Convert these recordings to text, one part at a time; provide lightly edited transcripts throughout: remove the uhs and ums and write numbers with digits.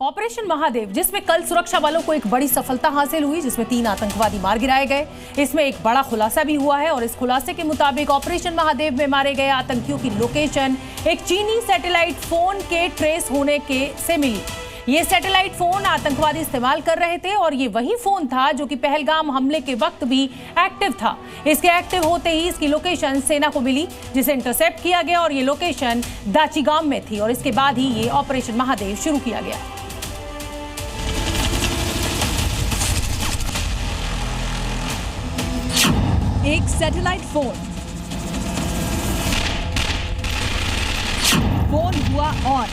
Operation Mahadev, जिसमें कल सुरक्षा बलों को एक बड़ी सफलता हासिल हुई, जिसमें 3 आतंकवादी मार गिराए गए। इसमें एक बड़ा खुलासा भी हुआ है और इस खुलासे के मुताबिक ऑपरेशन महादेव में मारे गए आतंकियों की लोकेशन एक चीनी सैटेलाइट फोन के ट्रेस होने से मिली। ये सैटेलाइट फोन आतंकवादी इस्तेमाल कर रहे थे और ये वही फोन था जो कि पहलगाम हमले के वक्त भी एक्टिव था। इसके एक्टिव होते ही इसकी लोकेशन सेना को मिली, जिसे इंटरसेप्ट किया गया और ये लोकेशन दाचीगाम में थी और इसके बाद ही ये ऑपरेशन महादेव शुरू किया गया। एक सैटेलाइट फोन हुआ ऑन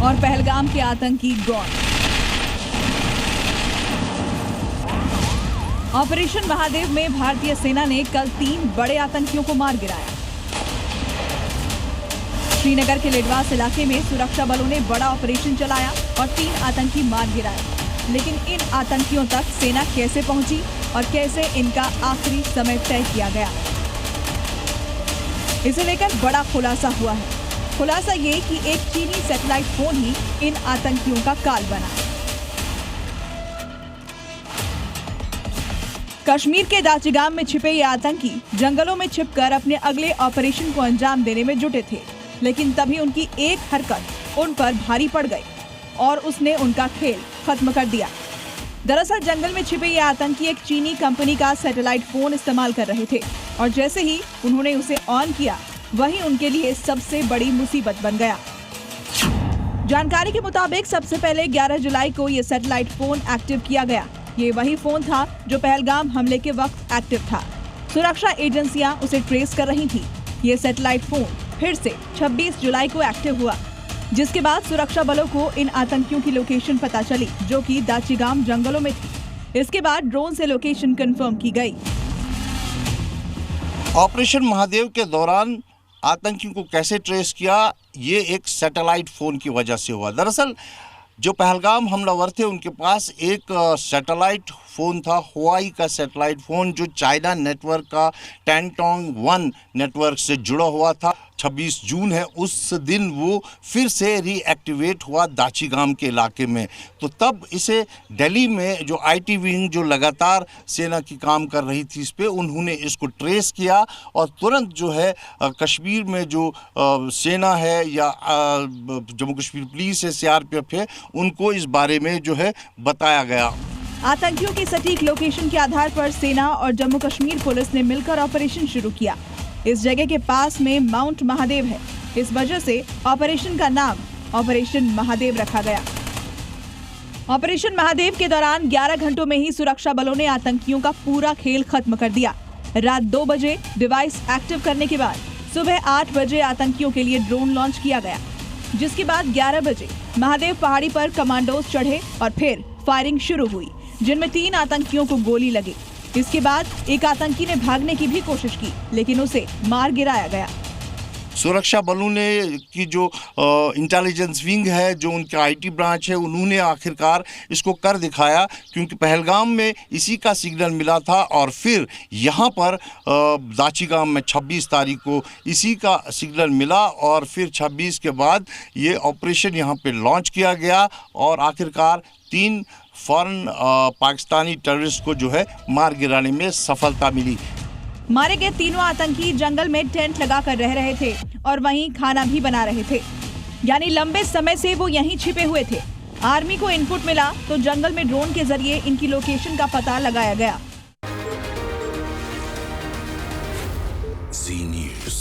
और पहलगाम के आतंकी गॉन। ऑपरेशन महादेव में भारतीय सेना ने कल 3 बड़े आतंकियों को मार गिराया। श्रीनगर के लेडवास इलाके में सुरक्षा बलों ने बड़ा ऑपरेशन चलाया और 3 आतंकी मार गिराए। लेकिन इन आतंकियों तक सेना कैसे पहुंची और कैसे इनका आखिरी समय तय किया गया, इसे लेकर बड़ा खुलासा हुआ है। खुलासा ये कि एक चीनी सैटेलाइट फोन ही इन आतंकियों का काल बना। कश्मीर के दाचीगाम में छिपे ये आतंकी जंगलों में छिपकर अपने अगले ऑपरेशन को अंजाम देने में जुटे थे, लेकिन तभी उनकी एक हरकत उन पर भारी पड़ गई और उसने उनका खेल खत्म कर दिया। दरअसल जंगल में छिपे ये आतंकी एक चीनी कंपनी का सैटेलाइट फोन इस्तेमाल कर रहे थे और जैसे ही उन्होंने उसे ऑन किया, वही उनके लिए सबसे बड़ी मुसीबत बन गया। जानकारी के मुताबिक सबसे पहले 11 जुलाई को ये सैटेलाइट फोन एक्टिव किया गया। ये वही फोन था जो पहलगाम हमले के वक्त एक्टिव था। सुरक्षा एजेंसियां उसे ट्रेस कर रही थी। ये सैटेलाइट फोन फिर से 26 जुलाई को एक्टिव हुआ, जिसके बाद सुरक्षा बलों को इन आतंकियों की लोकेशन पता चली, जो कि दाचीगाम जंगलों में थी। इसके बाद ड्रोन से लोकेशन कंफर्म की गई। ऑपरेशन महादेव के दौरान आतंकियों को कैसे ट्रेस किया, ये एक सैटेलाइट फ़ोन की वजह से हुआ। दरअसल जो पहलगाम हमलावर थे उनके पास एक सैटेलाइट फ़ोन था, हुआई का सैटेलाइट फ़ोन, जो चाइना नेटवर्क का टैंटोंग 1 नेटवर्क से जुड़ा हुआ था। 26 जून है, उस दिन वो फिर से रीएक्टिवेट हुआ दाचीगाम के इलाके में। तो तब इसे दिल्ली में जो आईटी विंग जो लगातार सेना की काम कर रही थी, इस पे उन्होंने इसको ट्रेस किया और तुरंत जो है कश्मीर में जो सेना है या जम्मू कश्मीर पुलिस है, सीआरपीएफ है, उनको इस बारे में जो है बताया गया। आतंकियों की सटीक लोकेशन के आधार पर सेना और जम्मू कश्मीर पुलिस ने मिलकर ऑपरेशन शुरू किया। इस जगह के पास में माउंट महादेव है, इस वजह से ऑपरेशन का नाम ऑपरेशन महादेव रखा गया। ऑपरेशन महादेव के दौरान 11 घंटों में ही सुरक्षा बलों ने आतंकियों का पूरा खेल खत्म कर दिया। रात 2 बजे डिवाइस एक्टिव करने के बाद सुबह 8 बजे आतंकियों के लिए ड्रोन लॉन्च किया गया, जिसके बाद 11 बजे महादेव पहाड़ी पर कमांडोज चढ़े और फिर फायरिंग शुरू हुई, जिनमें 3 आतंकियों को गोली लगी। इसके बाद एक आतंकी ने भागने की भी कोशिश की, लेकिन उसे मार गिराया गया। सुरक्षा बलों ने की जो इंटेलिजेंस विंग है, जो उनका आईटी ब्रांच है, उन्होंने आखिरकार इसको कर दिखाया, क्योंकि पहलगाम में इसी का सिग्नल मिला था और फिर यहाँ पर दाचीगाम में 26 तारीख को इसी का सिग्नल मिला और फिर 26 के बाद ये ऑपरेशन यहाँ पे लॉन्च किया गया और आखिरकार 3 फॉरेन पाकिस्तानी टेररिस्ट को जो है मार गिराने में सफलता मिली। मारे गए तीनों आतंकी जंगल में टेंट लगाकर रह रहे थे और वहीं खाना भी बना रहे थे, यानी लंबे समय से वो यहीं छिपे हुए थे। आर्मी को इनपुट मिला तो जंगल में ड्रोन के जरिए इनकी लोकेशन का पता लगाया गया। Zee News।